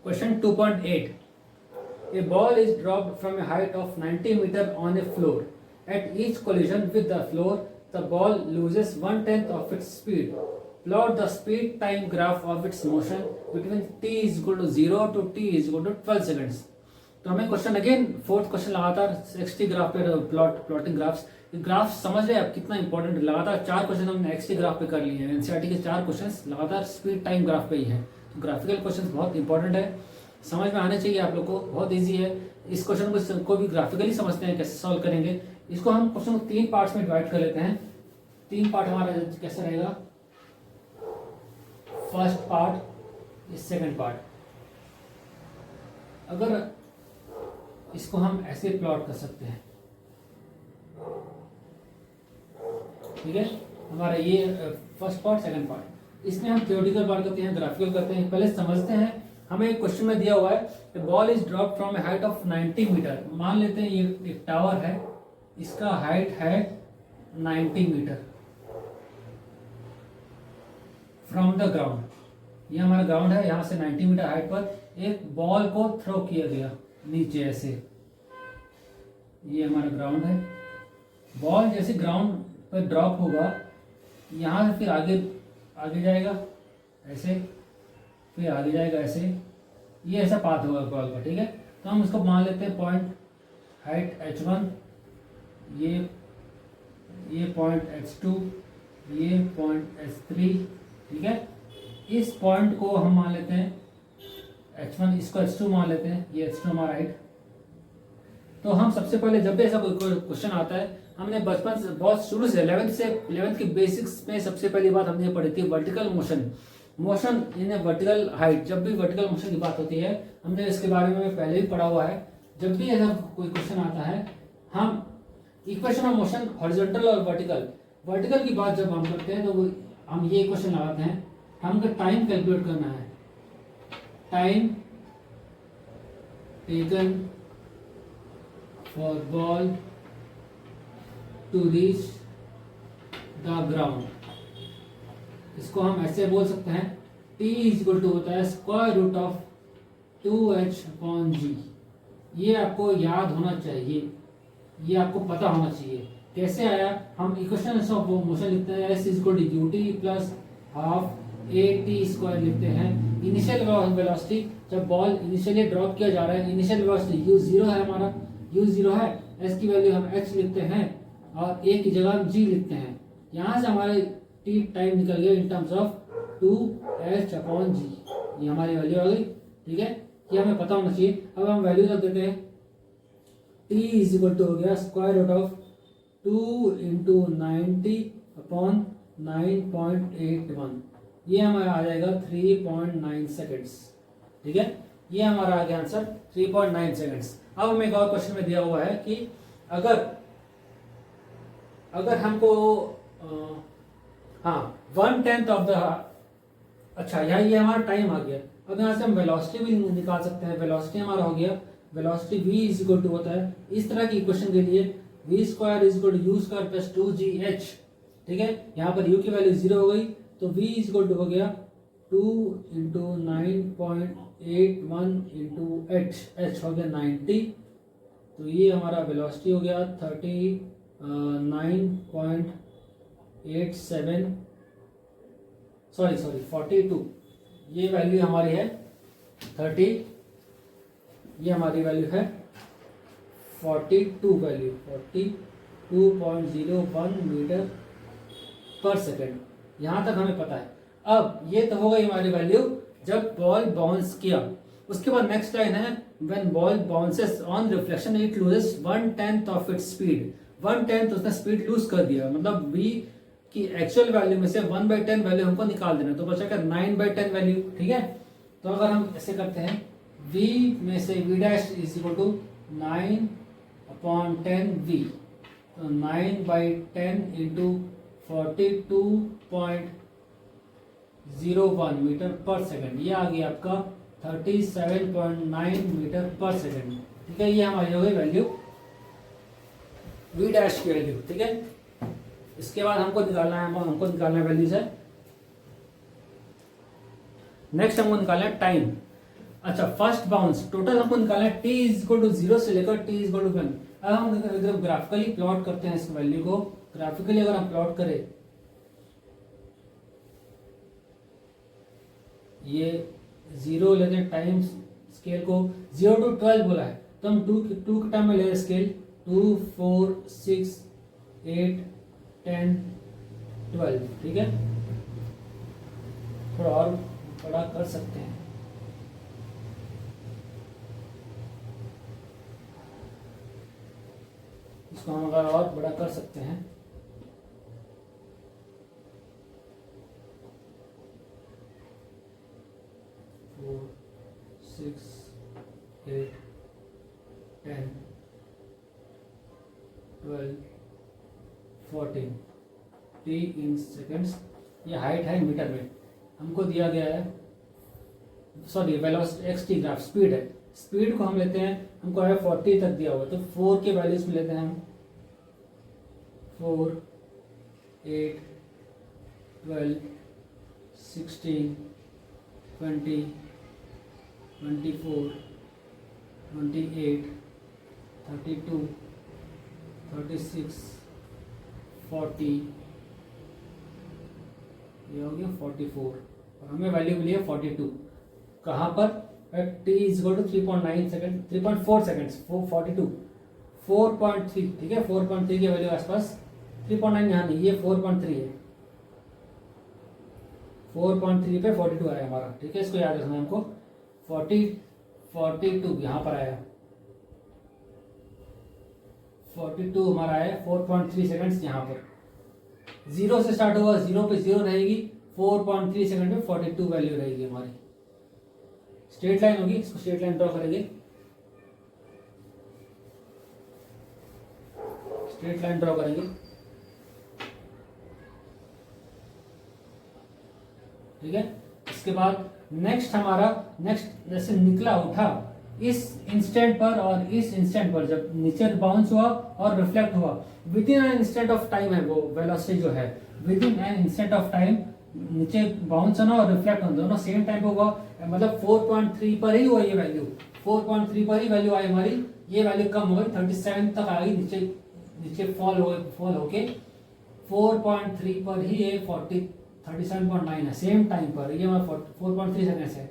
Question 2.8. A ball is dropped from a height of 90 meter on a floor. At each collision with the floor, the ball loses 1/10 of its speed. Plot the speed time graph of its motion between t is equal to 0 to t is equal to 12 seconds. तो हमें question again fourth question लगातार XT graph पे plotting graphs graph समझ रहे हैं आप कितना important लगातार 4 क्वेश्चन हमने एक्सटी ग्राफ पे कर लिए हैं एनसीईआरटी के 4 क्वेश्चन लगातार स्पीड टाइम ग्राफ पे ही है तो ग्राफिकल क्वेश्चन बहुत इंपॉर्टेंट है समझ में आने चाहिए आप लोग को बहुत ईजी है इस क्वेश्चन को भी ग्राफिकली समझते हैं कैसे सॉल्व करेंगे इसको हम क्वेश्चन को 3 पार्ट्स में डिवाइड कर लेते हैं 3 पार्ट हमारा कैसे रहेगा फर्स्ट पार्ट सेकंड पार्ट अगर इसको हम ऐसे प्लॉट कर सकते हैं ठीक है हमारा ये फर्स्ट पार्ट सेकंड पार्ट इसमें हम थ्योरेटिकल पार्ट करते हैं ग्राफिकल करते हैं पहले समझते हैं हमें एक क्वेश्चन में दिया हुआ है ball is drop from a height of 90 metre मान लेते हैं ये एक टावर है इसका हाइट है 90 मीटर फ्रॉम द ग्राउंड ये हमारा ग्राउंड है यहां से 90 मीटर हाइट पर एक बॉल को थ्रो किया गया नीचे ऐसे ये हमारा ग्राउंड है बॉल जैसे ग्राउंड पर ड्रॉप होगा यहां से फिर आगे जाएगा ऐसे फिर आगे जाएगा ऐसे ये ऐसा पाथ होगा बॉल का ठीक है तो हम उसको मान लेते हैं पॉइंट हाइट h1 ये पॉइंट h2 ये पॉइंट h3 ठीक है इस पॉइंट को हम मान लेते हैं h1 इसको h2 मान लेते हैं ये h2 हमारा हाइट तो हम सबसे पहले जब भी ऐसा कोई क्वेश्चन आता है हमने बचपन से बहुत शुरू से 11th की बेसिक्स में सबसे पहली बात हमने पढ़ी थी vertical motion in vertical height जब भी वर्टिकल मोशन की बात होती है हमने इसके बारे में पहले भी पढ़ा हुआ है जब भी ऐसा कोई क्वेश्चन आता है हम इक्वेशन ऑफ मोशन हॉरिजॉन्टल और वर्टिकल की बात जब हम करते हैं तो हम ये क्वेश्चन लगाते हैं हमको टाइम कैलकुलेट करना है time taken for ball to reach the ground इसको हम ऐसे बोल सकते हैं t इज इक्वल टू होता है स्क्वायर रूट ऑफ 2h/g ये आपको याद होना चाहिए ये आपको पता होना चाहिए कैसे आया हम इक्वेशन ऑफ मोशन लिखते हैं s is equal to ut plus half at square लिखते हैं इनिशियल वेलोसिटी जब बॉल इनिशियली ड्रॉप किया जा रहा है इनिशियल वेलोसिटी u0 है हमारा u0 है s की वैल्यू हम h लिखते हैं और a की जगह हम g लिखते हैं यहाँ से हमारे t टाइम निकल गया इन टर्म्स ऑफ 2h/g ये हमारी वैल्यू आ गई ठीक है ये हमें पता होना चाहिए अब हम वैल्यू रख देते हैं t इज इक्वल टू हो गया स्क्वायर रूट ऑफ 2 इंटू 90/9.81 ये हमारा आ जाएगा 3.9 सेकेंड्स ठीक है ये हमारा आ गया आंसर 3.9 सेकेंड्स अब हमें एक और क्वेश्चन में दिया हुआ है कि अगर हमको हाँ 1/10 ऑफ द अच्छा यहाँ ये हमारा टाइम आ गया अब यहाँ से हम वेलोसिटी भी निकाल सकते हैं वेलोसिटी हमारा हो गया velocity v is equal to होता है इस तरह की इक्वेशन के लिए v square is equal to u square plus 2gh ठीक है यहाँ पर u की वैल्यू 0 हो गई तो v इज इक्वल टू हो गया 2 इंटू 9.81 इंटू h हो गया 90 तो ये हमारा वेलोसिटी हो गया 39.87 सॉरी 42 ये वैल्यू हमारी है 30 ये हमारी वैल्यू है 42 वैल्यू 42.01 मीटर पर सेकेंड यहाँ तक हमें पता है अब ये तो हो गई हमारी वैल्यू जब बॉल बाउंस किया उसके बाद नेक्स्ट लाइन है when ball bounces on reflection it loses 1/10 of its speed 1/10 उसने स्पीड लूज कर दिया मतलब v की एक्चुअल वैल्यू में से 1/10 वैल्यू हमको निकाल देना तो बचेगा 9/10 वैल्यू ठीक है तो अगर हम ऐसे करते हैं v में से v dash is equal to 9/10v तो 9/10 इंटू 42.01 मीटर पर सेकेंड ये आ गया आपका 37.9 मीटर पर सेकेंड ठीक है ये हमारी हो गई वैल्यू v डैश की वैल्यू ठीक है इसके बाद हमको निकालना है वैल्यूज है नेक्स्ट हमको निकालना है टाइम अच्छा, फर्स्ट बाउंस टोटल हमको निकालना है t इज इक्वल टू 0 से लेकर t इज इक्वल टू 1। अब हम अगर ग्राफिकली प्लॉट करते हैं इस वैल्यू को, ग्राफिकली अगर हम प्लॉट करें, ये 0 लेते हैं टाइम स्केल को, 0 to 12 बोला है, तो हम 2 के टाइम में ले रहे स्केल, 2 4 6 8 10 12, ठीक है। थोड़ा और बड़ा कर सकते हैं, इसको हम अगर और बड़ा कर सकते हैं, फोर 6 8 10 12 14 t इन सेकेंड्स। ये हाइट है मीटर में, हमको दिया गया है, sorry velocity x T graph speed है, स्पीड को हम लेते हैं, हमको है 40 तक दिया हुआ, तो 4 के वैल्यूज में लेते हैं हम, 4 8 12 16 20 24 28 32 36 40, ये हो गया 44, और हमें वैल्यू मिली है 42। कहाँ पर? At t is equal to 3.9 second, 3.4 seconds, 42 4.3, ठीक है, 4.3 की वैल्यू आसपास, 3.9 यहाँ नहीं, ये 4.3 है, 4.3 पे 42 आया हमारा, ठीक है, इसको याद रखना हमको। 42 यहाँ पर आया, 42 हमारा आया 4.3 सेकेंड्स यहाँ पर, 0 से स्टार्ट हुआ, 0 पे 0 रहेगी, 4.3 सेकेंड पे 42 वैल्यू रहेगी हमारी। स्ट्रेट लाइन होगी, इसको स्ट्रेट लाइन ड्रॉ करेंगे, स्ट्रेट लाइन ड्रॉ करेंगे, ठीक है। इसके बाद नेक्स्ट हमारा, नेक्स्ट जैसे निकला उठा, इस इंस्टेंट पर और इस इंस्टेंट पर जब नीचे बाउंस हुआ और रिफ्लेक्ट हुआ, with in an instant of time है वो वेलोसिटी जो है, with in an instant of time नीचे बाउंस होना और रिफ्लेक्ट होना दोनों सेम टाइम पे हुआ, मतलब 4.3 पर ही हुआ ये वैल्यू, 4.3 पर ही वैल्यू आई हमारी, ये वैल्यू कम हो गई 37 तक आ गई, नीचे नीचे फॉल होके 4.3 पर ही ये 37.9 है, सेम टाइम पर, ये हमारा 4.3 सेकेंड्स है,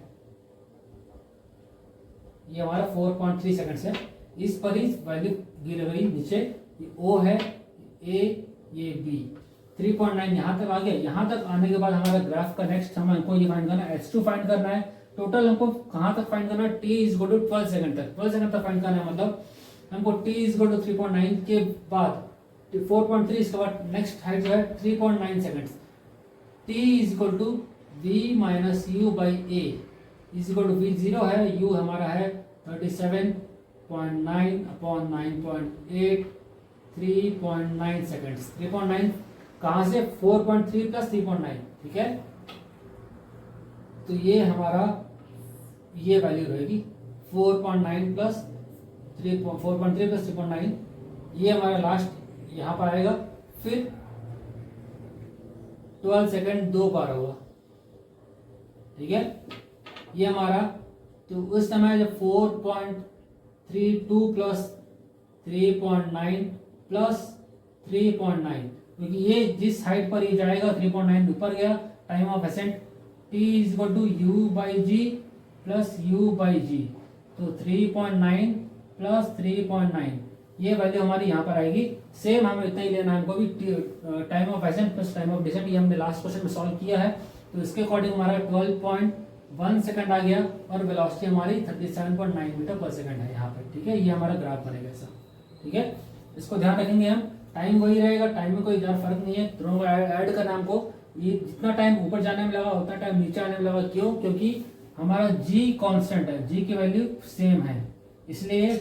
ये हमारा 4.3 सेकेंड्स है, इस पर ही वैल्यू गिर गई नीचे, ये O है, A ये B, 3.9 यहाँ तक आ गया। यहाँ तक आने के बाद हमारा ग्राफ का नेक्स्ट हमको ये फाइंड करना है, H2 फाइंड करना है, टोटल हमको कहाँ तक फाइंड करना है, t is equal to 12 second तक, 12 सेकंड तक फाइंड करना है, मतलब हमको t इज इक्वल टू 3.9 के बाद 4.3, इसके बाद नेक्स्ट हाइट जो है 3.9 seconds, t is equal to v minus u by a is equal to v 0 है, u हमारा है 37.9 अपॉन 9.8, 3.9 सेकंड्स, 3.9 कहाँ से, 4.3 प्लस 3.9, ठीक है। तो ये हमारा ये वैल्यू रहेगी 4.9 प्लस 4.3 प्लस 3.9, ये हमारा लास्ट यहाँ पर आएगा, फिर 12 सेकंड 2 बार होगा, ठीक है, ये हमारा। तो उस समय जब 4.32 प्लस 3.9 प्लस 3.9, क्योंकि ये जिस हाइट पर ये जाएगा 3.9 ऊपर गया, time of ascent t is equal to u by g plus u by g, तो 3.9 प्लस 3.9, ये वैल्यू हमारी यहाँ पर आएगी। सेम हमें इतना ही लेना है, हमको भी time of ascent plus time of descent, ये हमने लास्ट क्वेश्चन में सॉल्व किया है, तो इसके अकॉर्डिंग हमारा 12.1 सेकंड आ गया, और वेलोसिटी हमारी 37.9 मीटर पर सेकंड है यहाँ पर, ठीक है, ये हमारा ग्राफ बनेगा ऐसा, ठीक है। इसको ध्यान रखेंगे हम, टाइम वही रहेगा, टाइम में कोई ज़्यादा फर्क नहीं है, दोनों को ऐड करना है हमको, ये जितना टाइम ऊपर जाने में लगा उतना टाइम नीचे आने में लगा, क्यों? क्योंकि हमारा g कांस्टेंट है, g की वैल्यू सेम है, इसलिए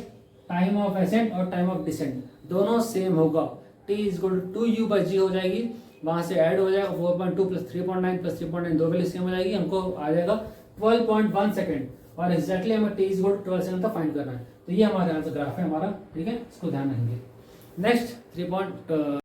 टाइम ऑफ एसेंट और टाइम ऑफ डिसेंट दोनों सेम होगा, t is equal to 2u by g हो जाएगी, वहां से ऐड हो जाएगा 4.2 प्लस 3.9 प्लस 3.9, दो वैल्यू सेम हो जाएगी, हमको आ जाएगा 12.1 सेकेंड, और एक्जैक्टली हमें t is equal to 12 second तक फाइंड करना है। तो ये हमारे यहाँ से ग्राफ है हमारा, ठीक है, इसको ध्यान रखेंगे। नेक्स्ट 3.